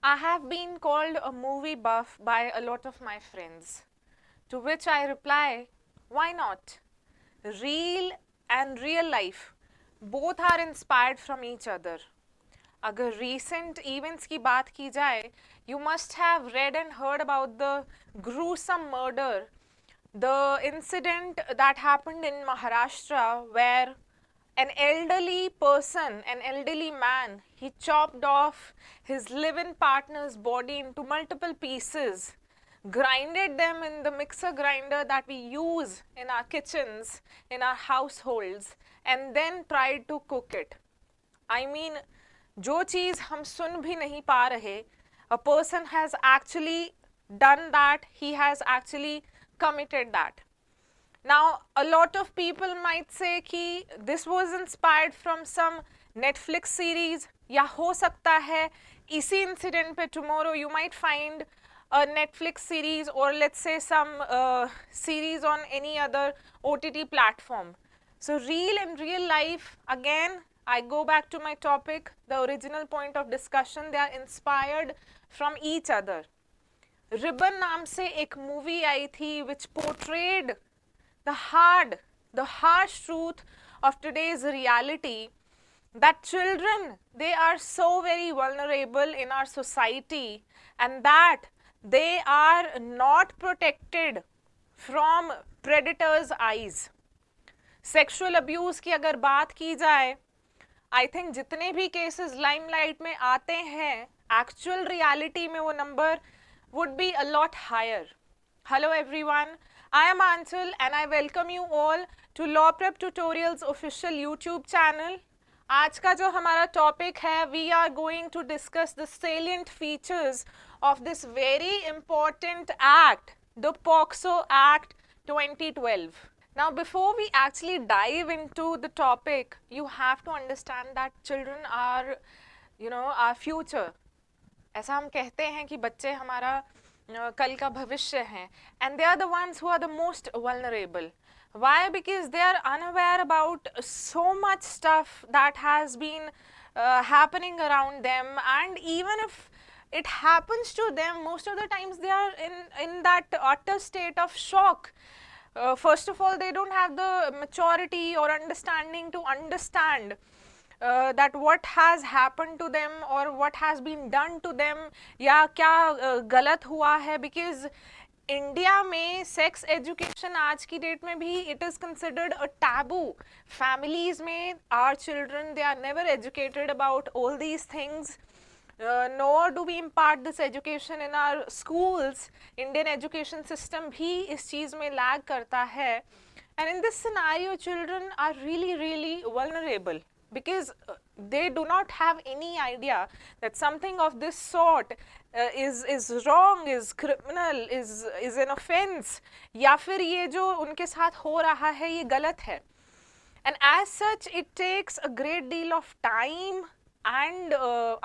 I have been called a movie buff by a lot of my friends, to which I reply, why not? Real and real life, both are inspired from each other. अगर recent events की बात की जाए, you must have read and heard about the gruesome murder, the incident that happened in Maharashtra where an elderly person, an elderly man, he chopped off his live-in partner's body into multiple pieces, grinded them in the mixer grinder that we use in our kitchens, in our households, and then tried to cook it. I mean, जो चीज़ हम सुन भी नहीं पा रहे, a person has actually done that, he has actually committed that. Now, a lot of people might say कि this was inspired from some Netflix series, या हो सकता है इसी incident पे tomorrow you might find a Netflix series or let's say some series on any other OTT platform. So real and real life, again, I go back to my topic, the original point of discussion, they are inspired from each other. Ribbon नाम से एक movie आई थी which portrayed the harsh truth of today's reality, that children, they are so very vulnerable in our society and that they are not protected from predators' eyes. Sexual abuse की अगर बात की जाए, I think जितने भी cases limelight में आते हैं, एक्चुअल रियलिटी में वो number would be a lot higher. Hello everyone, I am Anchal and I welcome you all to Law Prep Tutorials official YouTube channel. आज का जो हमारा टॉपिक है, we are going to discuss the salient features of this very important act, the POCSO Act 2012. Now, before we actually dive into the topic, you have to understand that children are, our future. ऐसा हम कहते हैं कि बच्चे हमारा कल का भविष्य हैं, and they are the ones who are the most vulnerable. Why? Because they are unaware about so much stuff that has been happening around them, and even if it happens to them, most of the times they are in that utter state of shock. First of all, they don't have the maturity or understanding to understand that what has happened to them or what has been done to them, या क्या गलत हुआ है, because India में sex education आज की date में भी it is considered a taboo. Families में our children, they are never educated about all these things, nor do we impart this education in our schools. Indian education system भी इस चीज़ में lag करता है, and in this scenario children are really vulnerable because they do not have any idea that something of this sort is wrong, is criminal, is an offense, या फिर ये जो उनके साथ हो रहा है ये गलत है. And as such it takes a great deal of time and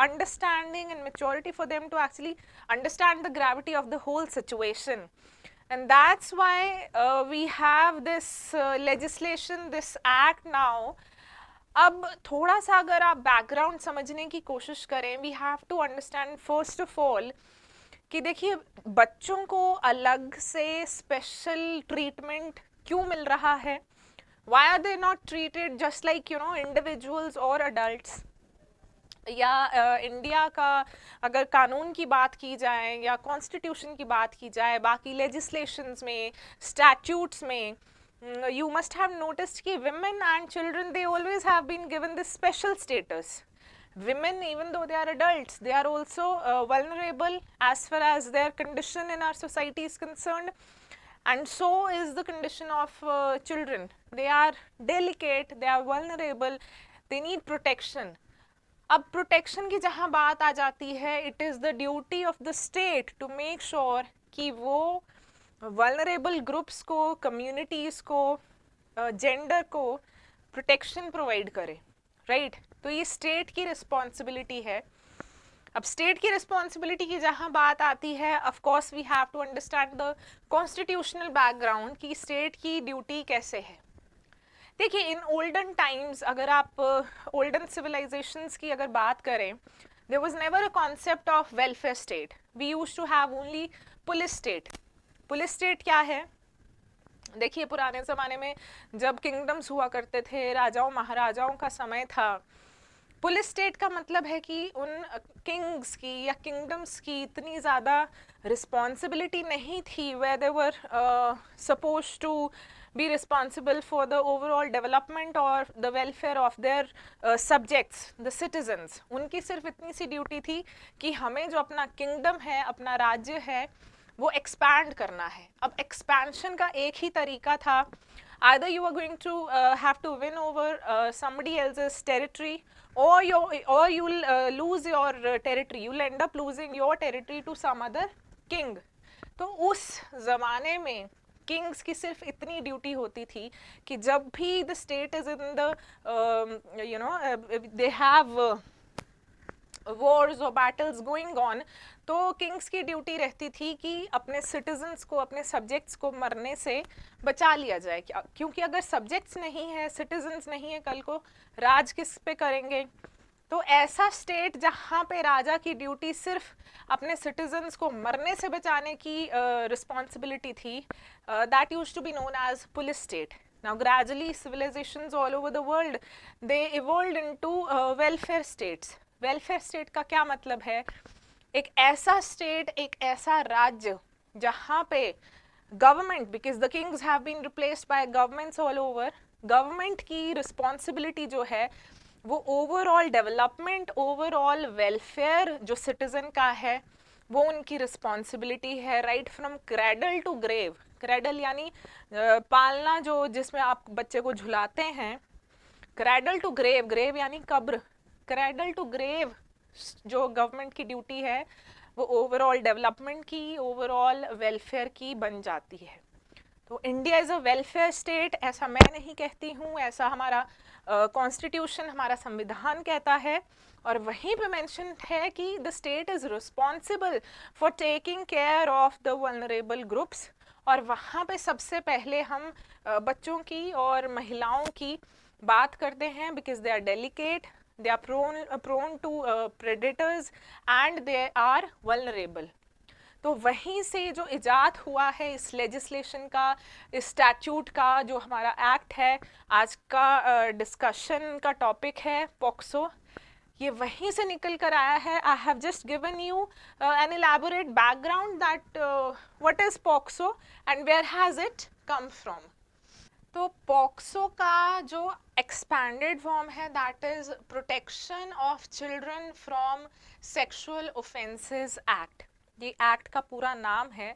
understanding and maturity for them to actually understand the gravity of the whole situation. And that's why we have this legislation, this act now. अब थोड़ा सा अगर आप background समझने की कोशिश करें, we have to understand first of all कि देखिए बच्चों को अलग से स्पेशल ट्रीटमेंट क्यों मिल रहा है. Why are they not treated just like individuals और अडल्ट्स. या इंडिया का अगर कानून की बात की जाए या कॉन्स्टिट्यूशन की बात की जाए, बाकी लेजिस्लेशंस में, स्टैट्यूट्स में, you must have noticed कि women and children, they always have been given this special status. Women, even though they are adults, they are also vulnerable as far as their condition in our society is concerned, and so is the condition of children. They are delicate, they are vulnerable, they need protection. अब protection की जहाँ बात आ जाती है, it is the duty of the state to make sure कि वो vulnerable groups को, कम्युनिटीज़ को, जेंडर को प्रोटेक्शन प्रोवाइड करे, राइट. तो ये स्टेट की रिस्पॉन्सिबिलिटी है. अब स्टेट की रिस्पॉन्सिबिलिटी की जहाँ बात आती है, of course we have to understand the constitutional background कि स्टेट की ड्यूटी कैसे है. देखिए इन ओल्डन टाइम्स, अगर आप ओल्डन सिविलाइजेशंस की अगर बात करें, There was never a concept of welfare state. We used to have only police state. Police state क्या है? देखिए पुराने ज़माने में जब किंगडम्स हुआ करते थे, राजाओं महाराजाओं का समय था, पुलिस स्टेट का मतलब है कि उन किंग्स की या किंगडम्स की इतनी ज़्यादा रिस्पॉन्सिबिलिटी नहीं थी, where they were supposed to be responsible for the overall development or the welfare of their subjects, the citizens. उनकी सिर्फ इतनी सी ड्यूटी थी कि हमें जो अपना किंगडम है, अपना राज्य है, वो एक्सपैंड करना है. अब एक्सपेंशन का एक ही तरीका था, either you are going to have to win over somebody else's territory, or you'll lose your territory. You'll end up losing your territory to some other king. तो उस ज़माने में किंग्स की सिर्फ इतनी ड्यूटी होती थी कि जब भी the state is in the they have Wars और बैटल्स गोइंग ऑन, तो किंग्स की ड्यूटी रहती थी कि अपने सिटीजन्स को, अपने सब्जेक्ट्स को मरने से बचा लिया जाए. क्योंकि अगर सब्जेक्ट्स नहीं है, सिटीजन्स नहीं है, कल को राज किस पे करेंगे? तो ऐसा स्टेट जहाँ पे राजा की ड्यूटी सिर्फ अपने सिटीजन्स को मरने से बचाने की रिस्पॉन्सिबिलिटी थी, that used to be known as police state. Now gradually civilizations all over the world, they evolved into welfare states. Welfare state का क्या मतलब है? एक ऐसा स्टेट, एक ऐसा राज्य जहाँ पे government, because the kings have been replaced by governments all over, government की रिस्पॉन्सिबिलिटी जो है वो ओवरऑल डेवलपमेंट, ओवरऑल वेलफेयर जो सिटीजन का है वो उनकी रिस्पॉन्सिबिलिटी है, right from cradle to grave. Cradle यानी पालना, जो जिसमें आप बच्चे को झुलाते हैं. क्रेडल टू ग्रेव, ग्रेव यानी कब्र. क्रेडल टू ग्रेव जो गवर्नमेंट की ड्यूटी है वो ओवरऑल डेवलपमेंट की, ओवरऑल वेलफेयर की बन जाती है. तो India is a welfare state, ऐसा मैं नहीं कहती हूँ, ऐसा हमारा कॉन्स्टिट्यूशन, हमारा संविधान कहता है. और वहीं पे मेंशन है कि the state is responsible for taking care of the vulnerable groups. और वहाँ पे सबसे पहले हम बच्चों की और महिलाओं की बात करते हैं, because they are delicate, they are prone to predators and they are vulnerable. तो वहीं से जो इजाद हुआ है इस लेजिस्लेशन का, इस स्टैट्यूट का, जो हमारा एक्ट है, आज का डिस्कशन का टॉपिक है पॉक्सो, ये वहीं से निकल कर आया है. I have just given you an elaborate background that what is POCSO and where has it come from. तो पॉक्सो का जो एक्सपैंडेड फॉर्म है that is protection of children from sexual offences act. ये एक्ट का पूरा नाम है.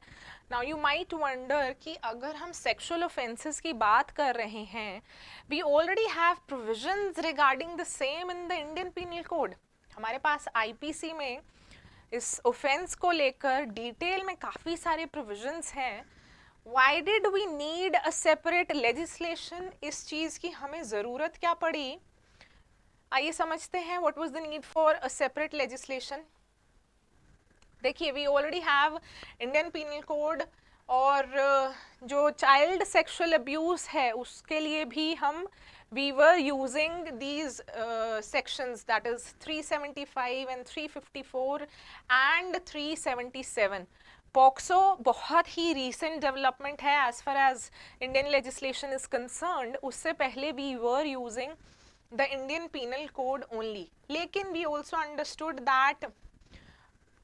Now you might wonder कि अगर हम सेक्सुअल ऑफेंसेस की बात कर रहे हैं, we already have provisions regarding the same in the Indian penal Code. हमारे पास आईपीसी में इस ऑफेंस को लेकर डिटेल में काफ़ी सारे प्रोविजंस हैं. Why did we need a separate legislation? इस चीज़ की हमें ज़रूरत क्या पड़ी? आइए समझते हैं what was the need for a separate legislation. देखिए, we already have Indian Penal Code, और जो child sexual abuse है उसके लिए भी हम we were using these sections, that is 375 and 354 and 377. POCSO बहुत ही रीसेंट डेवलपमेंट है as far as Indian legislation is concerned. उससे पहले we were using the Indian penal code only. लेकिन we also understood that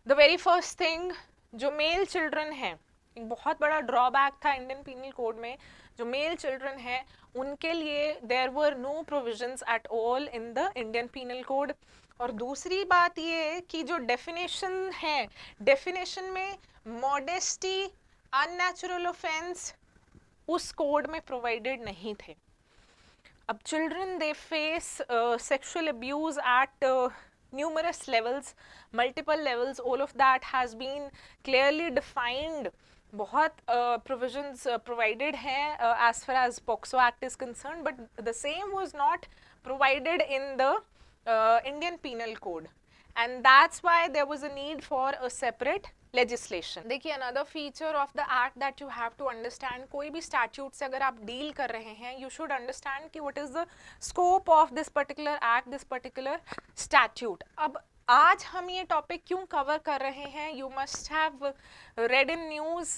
the very first thing, जो male children हैं, एक बहुत बड़ा ड्रॉबैक था इंडियन पीनल कोड में. जो मेल चिल्ड्रन हैं उनके लिए there were no provisions at all in the Indian penal Code. और दूसरी बात ये कि जो डेफिनेशन है, डेफिनेशन में मॉडेस्टी, अननेचुरल ऑफेंस उस कोड में प्रोवाइडेड नहीं थे. अब children they face sexual abuse at numerous levels, multiple levels, all of that has been clearly defined. बहुत provisions provided हैं as far as POCSO Act is concerned, but the same was not provided in the Indian Penal Code, and that's why there was a need for a separate legislation. देखिए, another feature of the act that you have to understand, कोई भी statute से अगर आप deal कर रहे हैं, you should understand कि what is the scope of this particular act, this particular statute. अब आज हम ये टॉपिक क्यों कवर कर रहे हैं? You must have read in news,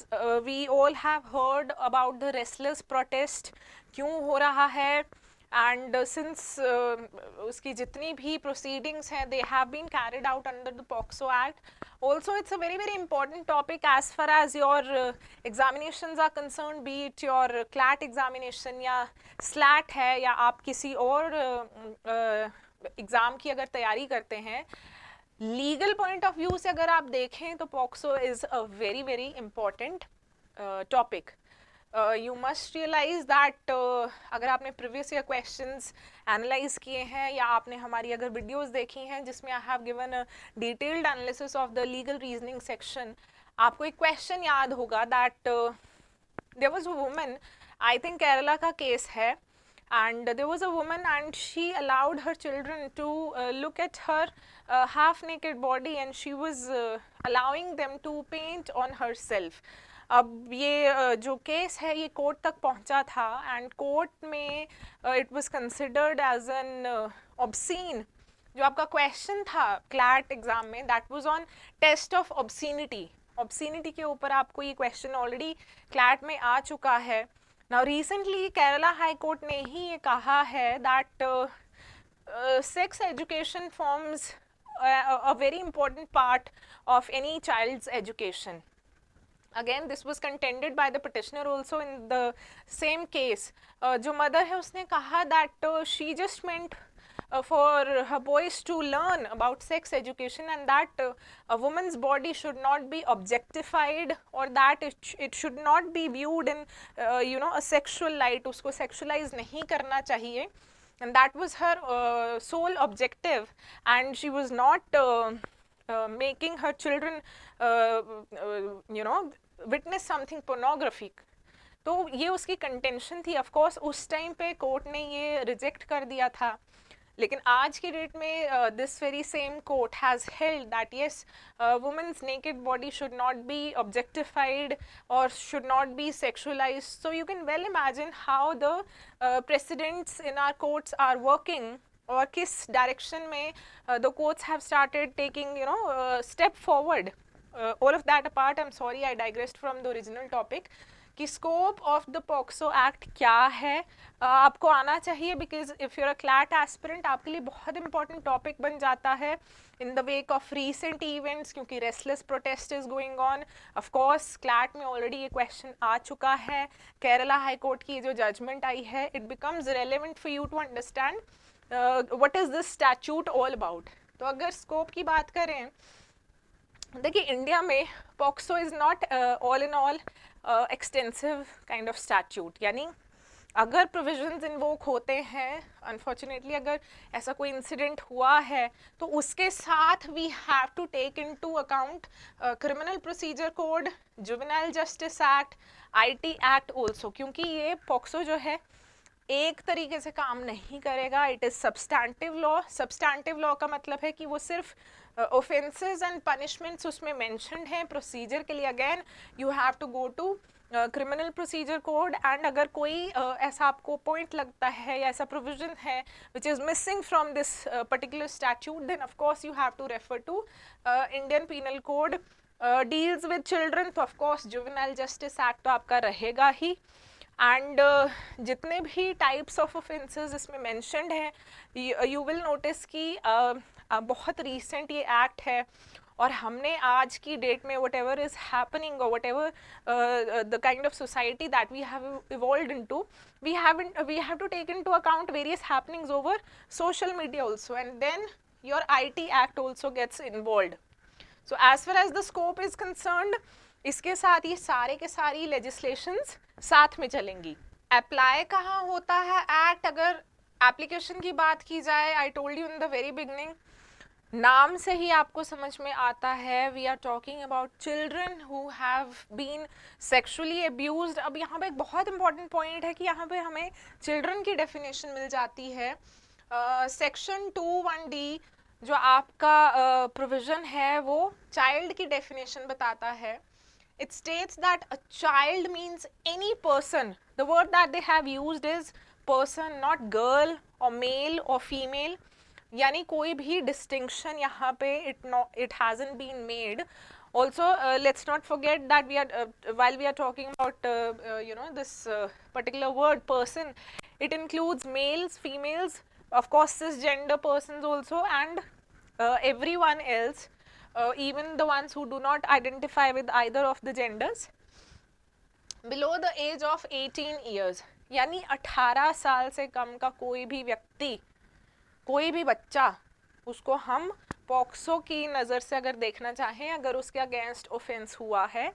we all have heard about the restless protest, क्यों हो रहा है, एंड सिंस उसकी जितनी भी प्रोसीडिंग्स हैं they have been carried out under the POCSO act. Also, it's a very important topic as far as your examinations are concerned, be it your CLAT examination या SLAT है, या आप किसी और एग्ज़ाम की अगर तैयारी करते हैं. लीगल पॉइंट ऑफ व्यू से अगर आप देखें तो POCSO is a very important topic. You must realise that अगर आपने प्रीवियस ईयर क्वेश्चंस एनालाइज किए हैं या आपने हमारी अगर वीडियोस देखी हैं जिसमें I have given a detailed analysis of the legal reasoning section, आपको एक क्वेश्चन याद होगा that there was a woman, I think Kerala का केस है, and there was a woman and she allowed her children to look at her half naked body and she was allowing them to paint on herself. अब ये जो case है ये court तक पहुंचा था एंड कोर्ट में it was considered as an obscene. जो आपका क्वेश्चन था क्लैट एग्जाम में that was on test of obscenity. Obscenity के ऊपर आपको ये क्वेश्चन ऑलरेडी क्लैट में आ चुका है. Now recently Kerala high court ने ही ये कहा है that sex education forms a very important part of any child's education. Again, this was contended by the petitioner also in the same case. जो mother है उसने कहा that she just meant for her boys to learn about sex education and that a woman's body should not be objectified or that it should not be viewed in a sexual light. उसको sexualize नहीं करना चाहिए, and that was her sole objective, and she was not making her children witness something pornographic. तो ये उसकी contention थी. Of course उस time पे कोर्ट ने ये रिजेक्ट कर दिया था, लेकिन आज की डेट में this very same court has held that yes women's naked body should not be objectified और should not be sexualised. So you can well imagine how the precedents in our courts are working और किस direction में the courts have started taking step forward. All of that apart, I'm sorry I digressed from the original topic. कि scope of the POCSO act क्या है आपको आना चाहिए, because if you're a CLAT aspirant आपके लिए बहुत इंपॉर्टेंट टॉपिक बन जाता है in the wake of recent events, क्योंकि restless protest is going on. Of course CLAT में ऑलरेडी ये क्वेश्चन आ चुका है. केरला हाई कोर्ट की जो जजमेंट आई है it becomes relevant for you to understand what is this statute all about. तो अगर स्कोप की बात करें, देखिए इंडिया में POCSO is not all in all extensive kind of statute. यानी अगर प्रोविजंस इन्वोक होते हैं, अनफॉर्चुनेटली अगर ऐसा कोई इंसिडेंट हुआ है तो उसके साथ we have to take into account criminal procedure code, juvenile justice act, IT act also, क्योंकि ये पॉक्सो जो है एक तरीके से काम नहीं करेगा. It is substantive law. Substantive law का मतलब है कि वो सिर्फ ऑफेंसेस एंड पनिशमेंट्स उसमें मेंशन्ड हैं. प्रोसीजर के लिए again you have to go to criminal procedure code, and अगर कोई ऐसा आपको पॉइंट लगता है या ऐसा प्रोविजन है which is missing from this particular statute, then of course you have to refer to Indian penal code. Deals with children तो of course juvenile justice act तो आपका रहेगा ही. एंड जितने भी टाइप्स ऑफ ऑफेंसेस इसमें mentioned हैं, you will notice कि बहुत रीसेंट ये एक्ट है और हमने आज की डेट में वट एवर इज़ हैपनिंग और whatever the kind of society that we have evolved into, we have to take into account various happenings over social media also, and then your IT Act also gets involved. So as far as the scope is concerned, इसके साथ ये सारे के सारी legislations साथ में चलेंगी. Apply कहाँ होता है एक्ट? अगर एप्लीकेशन की बात की जाए, I told you in the very beginning, नाम से ही आपको समझ में आता है we are talking about children who have been sexually abused. अब यहाँ पे एक बहुत इंपॉर्टेंट पॉइंट है कि यहाँ पे हमें चिल्ड्रन की डेफिनेशन मिल जाती है. सेक्शन 2(1)D जो आपका प्रोविज़न है वो चाइल्ड की डेफिनेशन बताता है. It states that a child means any person. The word that they have used is person, not girl or male or female. यानी कोई भी डिस्टिंक्शन यहाँ पे it hasn't been made. Also, let's not forget that while we are talking about this particular word person, it includes males, females, of course cisgender persons also, and everyone else, even the ones who do not identify with either of the genders, below the age of 18 years. यानी 18 साल से कम का कोई भी व्यक्ति, कोई भी बच्चा, उसको हम पॉक्सो की नज़र से अगर देखना चाहें, अगर उसके अगेंस्ट ऑफेंस हुआ है,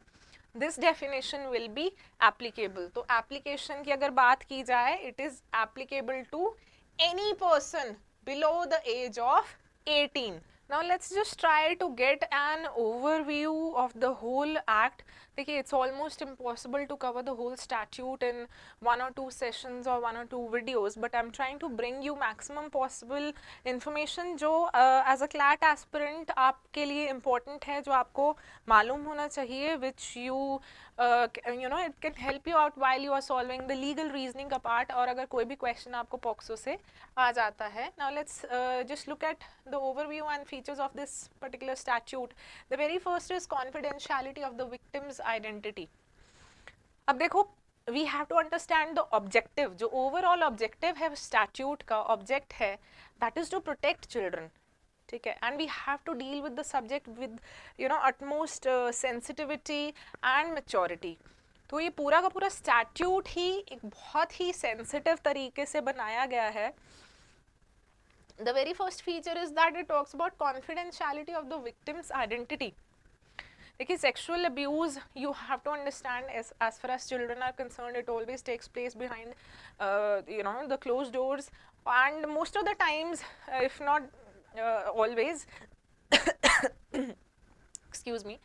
this definition will be applicable. तो एप्लीकेशन की अगर बात की जाए, it is applicable to any person below the age of 18. Now let's just try to get an overview of the whole act. देखिए, it's almost impossible to cover the whole statute in 1 or 2 sessions or 1 or 2 videos, but I'm trying to bring you maximum possible information जो as a CLAT aspirant आपके लिए important है, जो आपको मालूम होना चाहिए, which it can help you out while you are solving the legal reasoning का part. और अगर कोई भी question आपको POCSO से आ जाता है. Now let's just look at the overview and features of this particular statute. The very first is confidentiality of the victim's identity. अब देखो, we have to understand the objective. जो overall objective है statute का, object है, that is to protect children. ठीक है, and we have to deal with the subject with utmost sensitivity and maturity. तो ये पूरा का पूरा statute ही एक बहुत ही sensitive तरीके से बनाया गया है. The very first feature is that it talks about confidentiality of the victim's identity. देखिए, sexual abuse, you have to understand, as far as children are concerned, it always takes place behind the closed doors, and most of the times, if not always excuse me,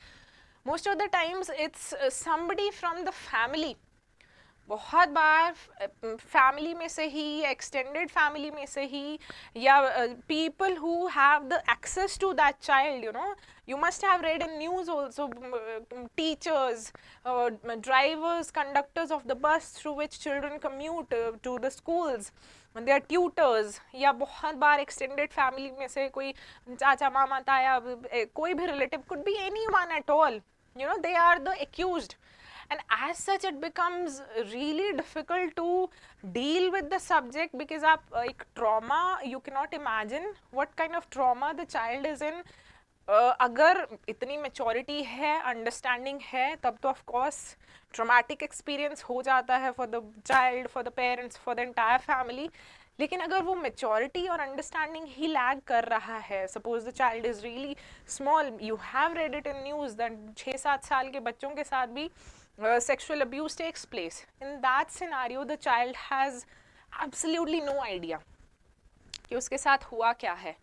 most of the times it's somebody from the family. बहुत बार family में से ही, extended family में से ही, या people who have the access to that child. You must have read in news also, teachers, drivers, conductors of the bus through which children commute to the schools, their tutors, या बहुत बार extended family में से कोई चाचा, मामा, ताया, कोई भी relative, could be anyone at all. They are the accused. And as such, it becomes really difficult to deal with the subject, because trauma, you cannot imagine what kind of trauma the child is in. अगर इतनी maturity है, understanding है, तब तो of course traumatic experience हो जाता है for the child, for the parents, for the entire family. लेकिन अगर वो maturity और understanding ही lag कर रहा है, suppose the child is really small, you have read it in news that 6-7 साल के बच्चों के साथ भी sexual abuse takes place. In that scenario, the child has absolutely no idea कि उसके साथ हुआ क्या है.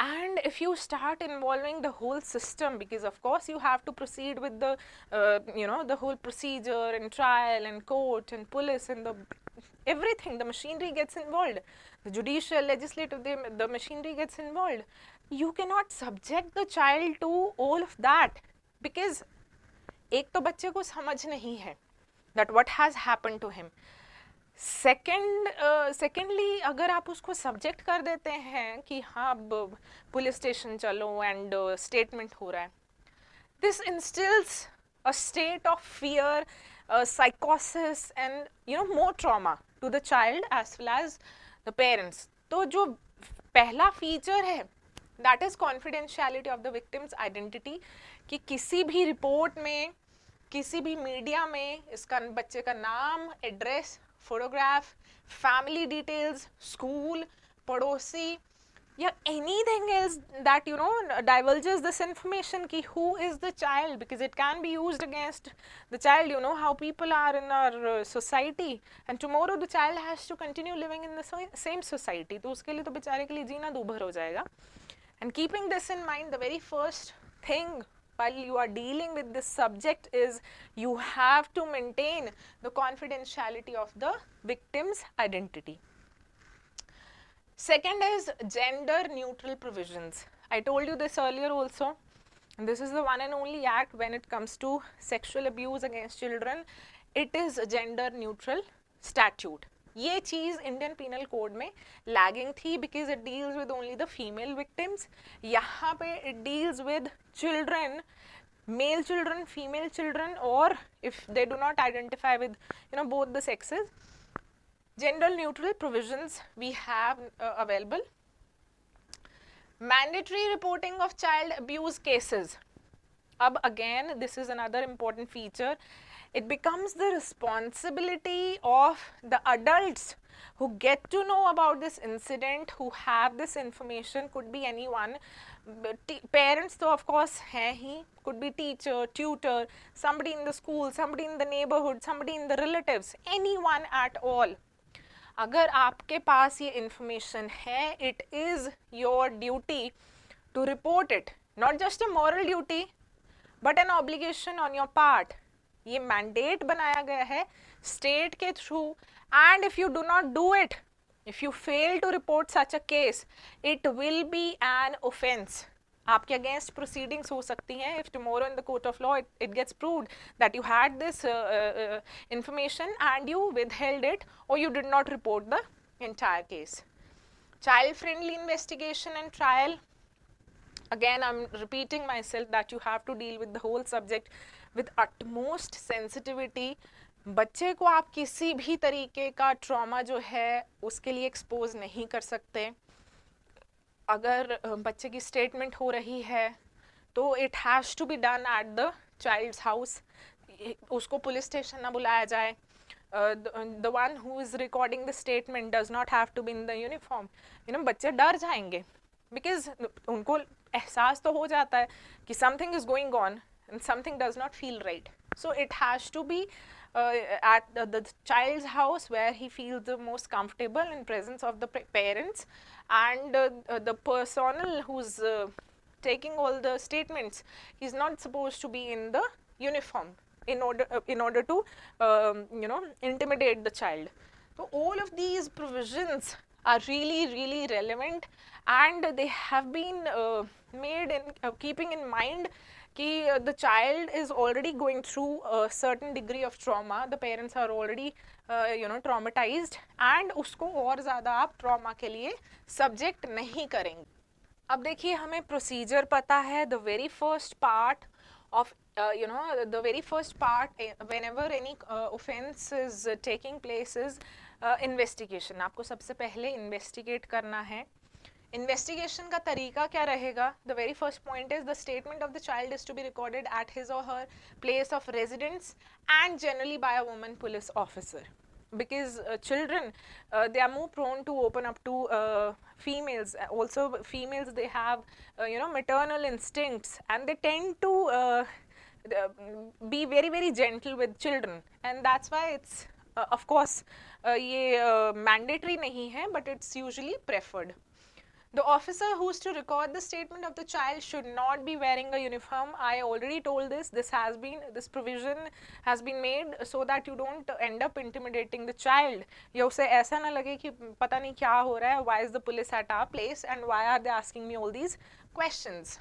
And if you start involving the whole system, because of course you have to proceed with the the whole procedure and trial and court and police and everything, the machinery gets involved, the judicial, legislative, the machinery gets involved. You cannot subject the child to all of that, because एक तो बच्चे को समझ नहीं है that what has happened to him. Secondly, अगर आप उसको सब्जेक्ट कर देते हैं कि हाँ अब पुलिस स्टेशन चलो एंड स्टेटमेंट हो रहा है, this instills a state of fear, psychosis and more trauma to the child as well as the parents. तो जो पहला फीचर है, that is confidentiality of the victim's identity, कि किसी भी रिपोर्ट में, किसी भी मीडिया में इसका बच्चे का नाम, address, photograph, family details, school, पड़ोसी, या anything else that divulges this information ki who is the child, because it can be used against the child. How people are in our society, and tomorrow the child has to continue living in the same society, तो उसके लिए तो बेचारे के लिए जीना दूभर हो जाएगा. And keeping this in mind, the very first thing while you are dealing with this subject is you have to maintain the confidentiality of the victim's identity. Second is gender neutral provisions. I told you this earlier also. And this is the one and only act when it comes to sexual abuse against children. It is a gender neutral statute. ये चीज़ Indian penal code में lagging थी because it deals with only the female victims. यहाँ पे it deals with children, male children, female children, or if they do not identify with both the sexes. Gender neutral provisions we have available. Mandatory reporting of child abuse cases. Again, this is another important feature. It becomes the responsibility of the adults who get to know about this incident, who have this information, could be anyone. Parents though of course hai hi, could be teacher, tutor, somebody in the school, somebody in the neighborhood, somebody in the relatives, anyone at all. अगर आपके पास ये information है, it is your duty to report it. Not just a moral duty, but an obligation on your part. ये mandate बनाया गया है state के through, and if you do not do it, if you fail to report such a case, it will be an offence. आपके against proceedings हो सकती हैं if tomorrow in the court of law it gets proved that you had this information and you withheld it or you did not report the entire case. Child friendly investigation and trial. Again, I'm repeating myself that you have to deal with the whole subject with utmost sensitivity. बच्चे को आप किसी भी तरीके का trauma जो है उसके लिए एक्सपोज नहीं कर सकते. अगर बच्चे की स्टेटमेंट हो रही है तो it has to be done at the child's house. उसको पुलिस स्टेशन ना बुलाया जाए. the one who is recording the statement does not have to be in the uniform. बच्चे डर जाएंगे because उनको एहसास तो हो जाता है कि something is going on and something does not feel right. So it has to be at the child's house where he feels the most comfortable in presence of the parents, and the personnel who's taking all the statements, he's not supposed to be in the uniform in order to intimidate the child. So all of these provisions are really relevant, and they have been made in keeping in mind कि the child is already going through a certain degree of trauma, the parents are already traumatized, and उसको और ज़्यादा आप trauma के लिए subject नहीं करेंगे. अब देखिए हमें procedure पता है. The very first part of the very first part whenever any offense is taking place is investigation. आपको सबसे पहले investigate करना है. इन्वेस्टिगेशन का तरीका क्या रहेगा? The very first point is the statement of the child is to be recorded at his or her place of residence and generally by a woman police officer, because children they are more prone to open up to females. Also females, they have maternal instincts, and they tend to be very gentle with children, and that's why it's of course ये mandatory नहीं है, but it's usually preferred. The officer who's to record the statement of the child should not be wearing a uniform. I already told this. This provision has been made so that you don't end up intimidating the child. या उसे ऐसा ना लगे कि पता नहीं क्या हो रहा है. Why is the police at our place and why are they asking me all these questions?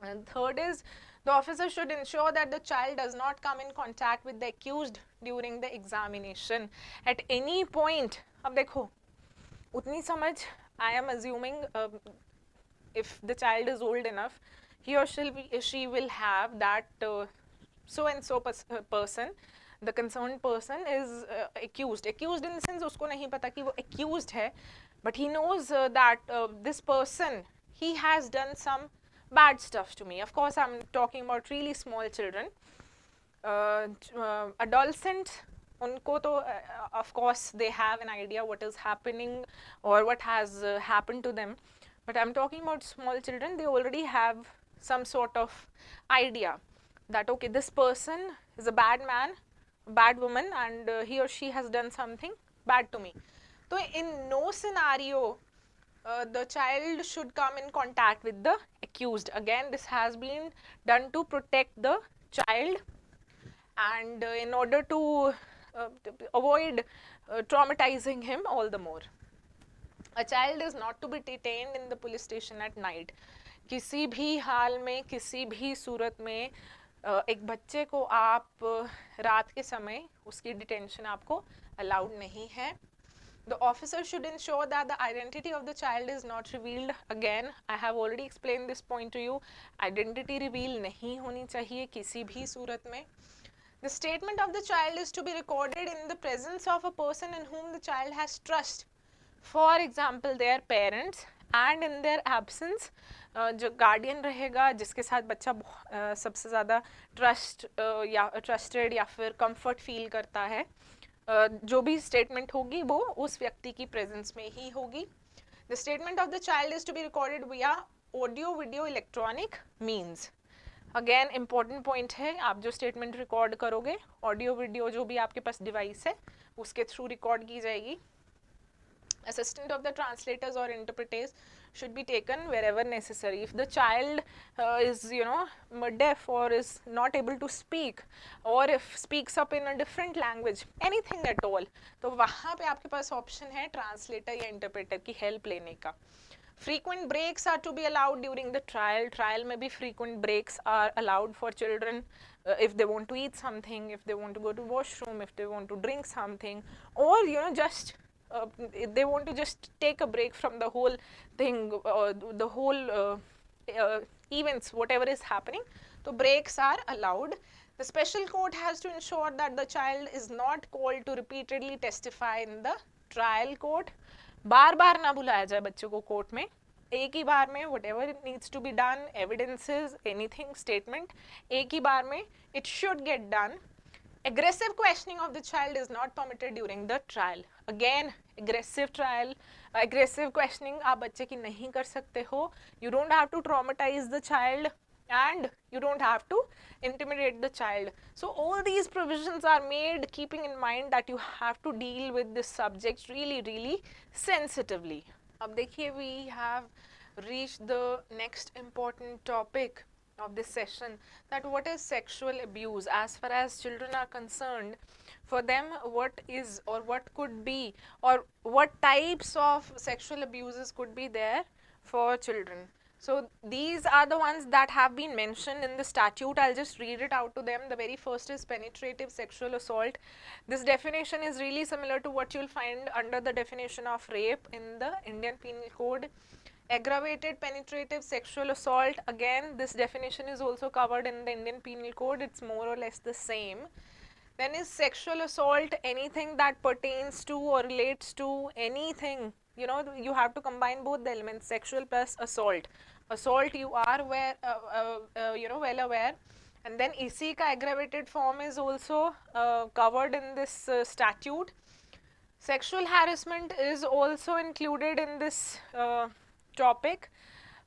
And third is, the officer should ensure that the child does not come in contact with the accused during the examination at any point. अब देखो उतनी समझ, I am assuming if the child is old enough, he or she will have that so and so person, the concerned person is accused. Accused in the sense उसको नहीं पता कि वो accused है, but he knows that this person, he has done some bad stuff to me. Of course, I'm talking about really small children. Adolescents, उनको तो of course they have an idea what is happening or what has happened to them, but I'm talking about small children. They already have some sort of idea that okay, this person is a bad man, bad woman, and he or she has done something bad to me. So in no scenario the child should come in contact with the accused. Again, this has been done to protect the child, and in order to avoid traumatizing him all the more. A child is not to be detained in the police station at night. किसी भी हाल में, किसी भी सूरत में एक बच्चे को आप रात के समय उसकी डिटेंशन आपको अलाउड नहीं है. The officer should ensure that the identity of the child is not revealed. Again, I have already explained this point to you. Identity reveal नहीं होनी चाहिए किसी भी सूरत में. The statement of the child is to be recorded in the presence of a person in whom the child has trust. For example, their parents, and in their absence, जो guardian रहेगा जिसके साथ बच्चा सबसे ज़्यादा या ट्रस्टेड या फिर कंफर्ट फील करता है, जो भी स्टेटमेंट होगी वो उस व्यक्ति की प्रेजेंस में ही होगी. The statement of the child is to be recorded via audio video electronic means. Again important point है, आप जो स्टेटमेंट रिकॉर्ड करोगे ऑडियो वीडियो जो भी आपके पास डिवाइस है उसके थ्रू रिकॉर्ड की जाएगी. Assistant of the translators or interpreters should be taken wherever necessary. If the child is deaf or is not able to speak, or if speaks up in a different language, anything at all, तो वहाँ पे आपके पास option है translator या interpreter की help लेने का. Frequent breaks are to be allowed during the trial. Trial में भी frequent breaks are allowed for children if they want to eat something, if they want to go to washroom, if they want to drink something, or just they want to just take a break from the whole thing, the whole events, whatever is happening. So breaks are allowed. The special court has to ensure that the child is not called to repeatedly testify in the trial court. बार बार ना बुलाया जाए बच्चों को court में, एक ही बार में whatever it needs to be done, evidences, anything, statement, एक ही बार में it should get done. Aggressive questioning of the child is not permitted during the trial. Again, aggressive questioning आप बच्चे की नहीं कर सकते हो. You don't have to traumatize the child and you don't have to intimidate the child. So all these provisions are made keeping in mind that you have to deal with this subject really sensitively. अब देखिए, we have reached the next important topic of this session, that what is sexual abuse. As far as children are concerned, for them what is or what could be or what types of sexual abuses could be there for children. So these are the ones that have been mentioned in the statute. I'll just read it out to them. The very first is penetrative sexual assault. This definition is really similar to what you'll find under the definition of rape in the Indian Penal Code. Aggravated penetrative sexual assault, again this definition is also covered in the Indian Penal Code. It's more or less the same. Then is sexual assault anything that pertains to or relates to anything, you have to combine both the elements, sexual plus assault. Assault you are well aware, and then इसी का aggravated form is also covered in this statute. Sexual harassment is also included in this topic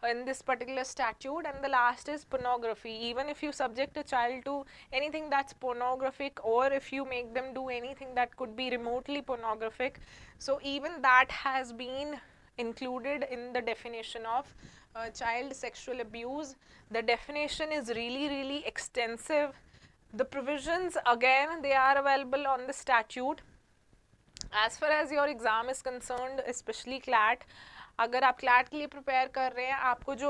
in this particular statute. And the last is pornography. Even if you subject a child to anything that's pornographic, or if you make them do anything that could be remotely pornographic, so even that has been included in the definition of child sexual abuse. The definition is really extensive. The provisions, again, they are available on the statute. As far as your exam is concerned, especially CLAT, अगर आप CLAT के लिए prepare कर रहे हैं, आपको जो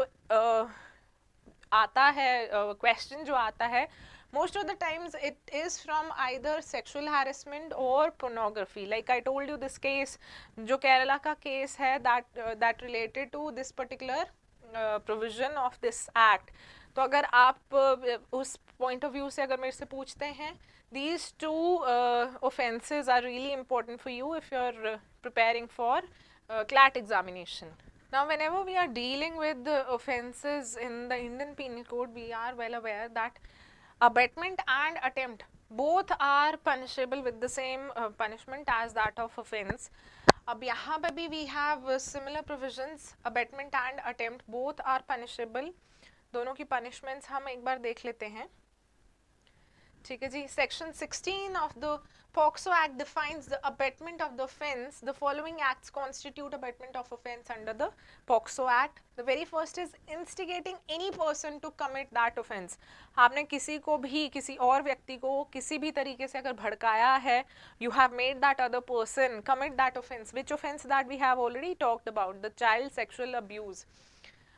आता है क्वेश्चन जो आता है, most of the times it is from either sexual harassment or pornography. Like I told you, this case जो केरला का केस है, that related to this particular provision of this act. तो अगर आप उस point of view से अगर मेरे से पूछते हैं, these two offences are really important for you if you're preparing for CLAT examination. Now, whenever we are dealing with the offences in the Indian Penal Code, we are well aware that abetment and attempt both are punishable with the same punishment as that of offence. अब यहाँ पे भी we have similar provisions. Abetment and attempt both are punishable. दोनों की punishments हम एक बार देख लेते हैं. ठीक है जी. Section 16 of the POCSO Act defines the abetment of the offence. The following acts constitute abetment of offence under the POCSO Act. The very first is instigating any person to commit that offence. आपने किसी को भी, किसी और व्यक्ति को किसी भी तरीके से अगर भड़काया है, you have made that other person commit that offence. Which offence? That we have already talked about, the child sexual abuse.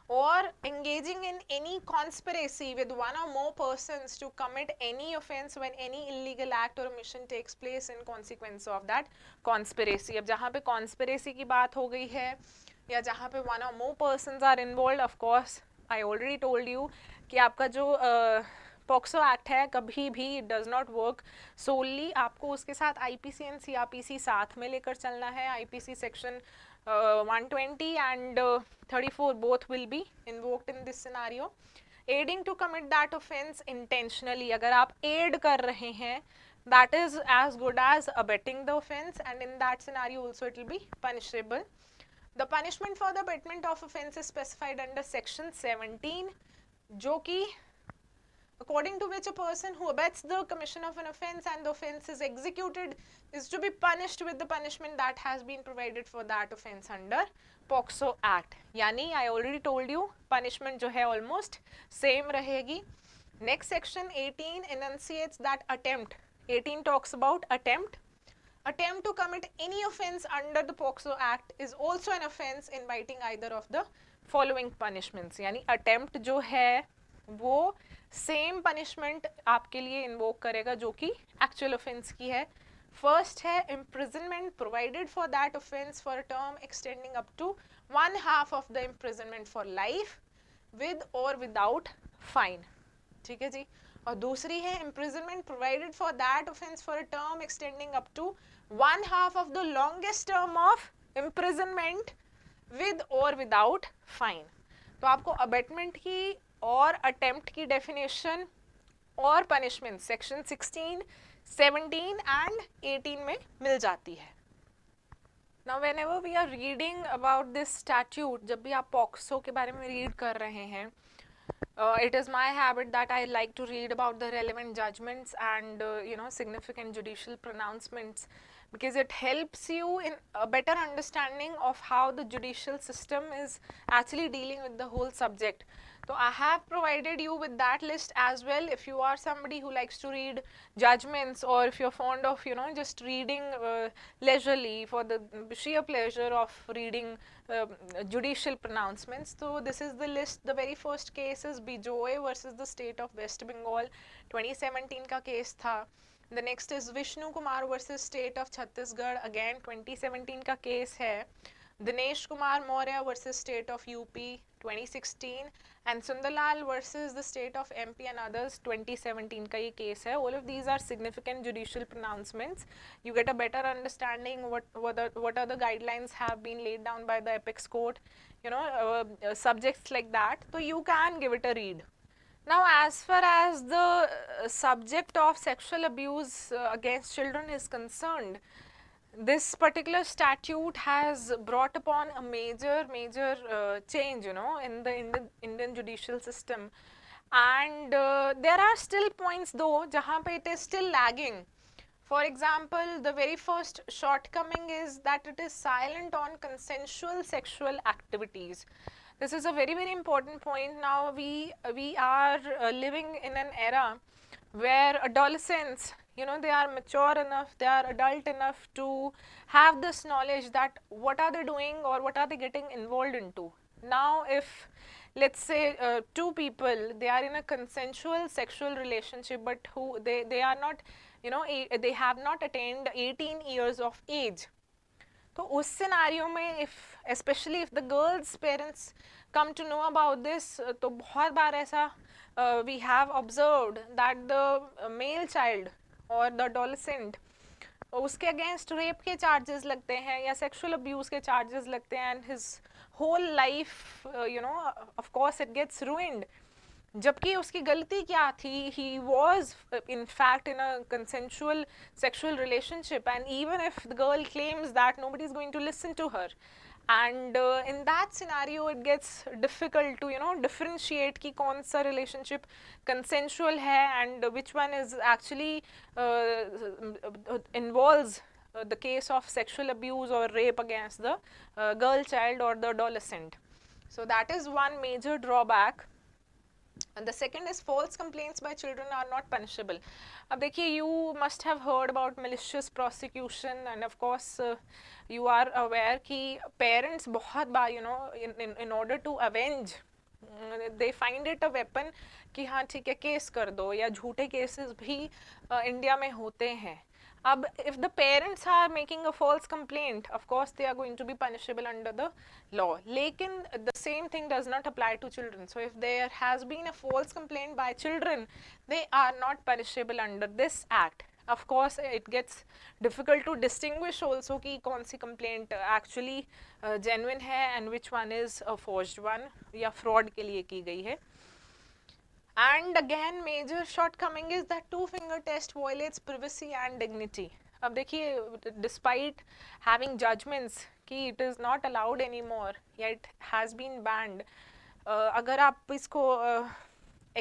or engaging in any conspiracy with one or more persons to commit any offense when any illegal act or omission takes place in consequence of that conspiracy. अब जहाँ पे conspiracy की बात हो गई है या जहाँ पे one or more persons are involved, of course I already told you कि आपका जो पॉक्सो एक्ट है कभी भी इट डज नॉट वर्क सोली, आपको उसके साथ आईपीसी एंड सीआरपीसी साथ में लेकर चलना है. IPC section 120 and 34 both will be invoked in this scenario. Aiding to commit that offense intentionally, अगर आप aid कर रहे हैं that is as good as abetting the offense, and in that scenario also it will be punishable. The punishment for the abetment of offense is specified under section 17, जो कि according to which a person who abets the commission of an offence and the offence is executed is to be punished with the punishment that has been provided for that offence under POCSO Act. यानी I already told you punishment जो है almost same रहेगी. Next section 18 enunciates that attempt. 18 talks about attempt. Attempt to commit any offence under the POCSO Act is also an offence inviting either of the following punishments. यानी attempt जो है वो same punishment आपके लिए invoke करेगा जो कि actual offence की है. फर्स्ट है imprisonment provided for that offense for a term extending up to 1/2 of the imprisonment for life with or without fine. ठीक है जी. और दूसरी है imprisonment provided for that offense for a term extending up to 1/2 of the longest term of imprisonment with or without fine. तो आपको abetment की और attempt की डेफिनेशन और पनिशमेंट सेक्शन 16, 17 एंड 18 में मिल जाती है. Now whenever we are reading about this statute, जब भी आप पॉक्सो के बारे में रीड कर रहे हैं, it is my habit that I like to read about the relevant judgments and significant judicial pronouncements, because it helps you in a better understanding of how the judicial system is actually dealing with the whole subject. So I have provided you with that list as well. If you are somebody who likes to read judgments, or if you're fond of just reading leisurely for the sheer pleasure of reading judicial pronouncements, so this is the list. The very first case is Bijoy versus the state of West Bengal, 2017 का case था. The next is Vishnu Kumar versus state of Chhattisgarh, again 2017 का case है. Dinesh Kumar Maurya versus state of UP, 2016, and Sundarlal versus the state of MP and others, 2017 का ये case है. All of these are significant judicial pronouncements. You get a better understanding what are the guidelines have been laid down by the apex court, subjects like that. So you can give it a read. Now, as far as the subject of sexual abuse against children is concerned, this particular statute has brought upon a major change, in the Indian judicial system, and there are still points though jahan pe it is still lagging. For example, the very first shortcoming is that it is silent on consensual sexual activities. This is a very important point. Now we are living in an era where adolescents, they are mature enough, they are adult enough to have this knowledge that what are they doing or what are they getting involved into. Now if let's say two people, they are in a consensual sexual relationship, but who they are not, they have not attained 18 years of age. तो उस scenario में especially if the girl's parents come to know about this, तो बहुत बार ऐसा we have observed that the male child or the adolescent, उसके against rape के charges लगते हैं या सेक्सुअल अब्यूज के चार्जेस लगते हैं, and his whole life of course it gets ruined. जबकि उसकी गलती क्या थी? He was in fact in a consensual sexual relationship, and even if the girl claims that nobody is going to listen to her, and in that scenario it gets difficult to differentiate कि कौन सा relationship consensual है and which one is actually involves the case of sexual abuse or rape against the girl child or the adolescent. So that is one major drawback. And the second is false complaints by children are not punishable. अब देखिए, you must have heard about malicious prosecution, and of course you are aware कि parents बहुत बार in order to avenge they find it a weapon कि हाँ ठीक है case कर दो, या झूठे केसेस भी इंडिया में होते हैं. अब if the parents are making a false complaint, of course they are going to be punishable under the law. लेकिन the same thing does not apply to children. So if there has been a false complaint by children, they are not punishable under this act. Of course it gets difficult to distinguish also कि कौन सी complaint actually genuine है and which one is a forged one या fraud के लिए की गई है. And again, major shortcoming is that two-finger test violates privacy and dignity. अब देखिए, despite having judgments कि it is not allowed anymore, yet has been banned. अगर आप इसको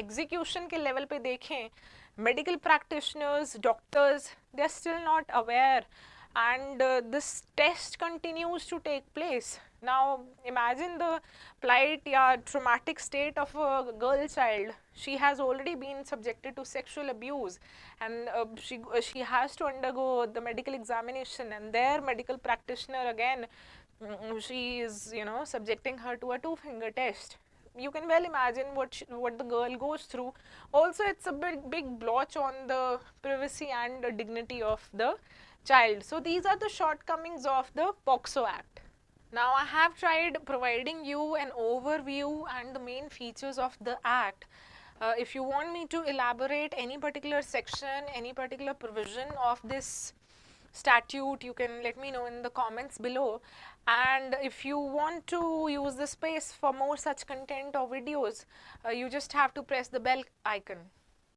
execution के level पे देखें, medical practitioners, doctors, they are still not aware, and this test continues to take place. Now imagine the plight or traumatic state of a girl child. She has already been subjected to sexual abuse, and she has to undergo the medical examination, and their medical practitioner again, she is subjecting her to a two-finger test. You can well imagine what the girl goes through. Also, it's a big blotch on the privacy and the dignity of the child. So these are the shortcomings of the POCSO Act. Now I have tried providing you an overview and the main features of the Act. If you want me to elaborate any particular section, any particular provision of this statute, you can let me know in the comments below. And if you want to use the space for more such content or videos, you just have to press the bell icon.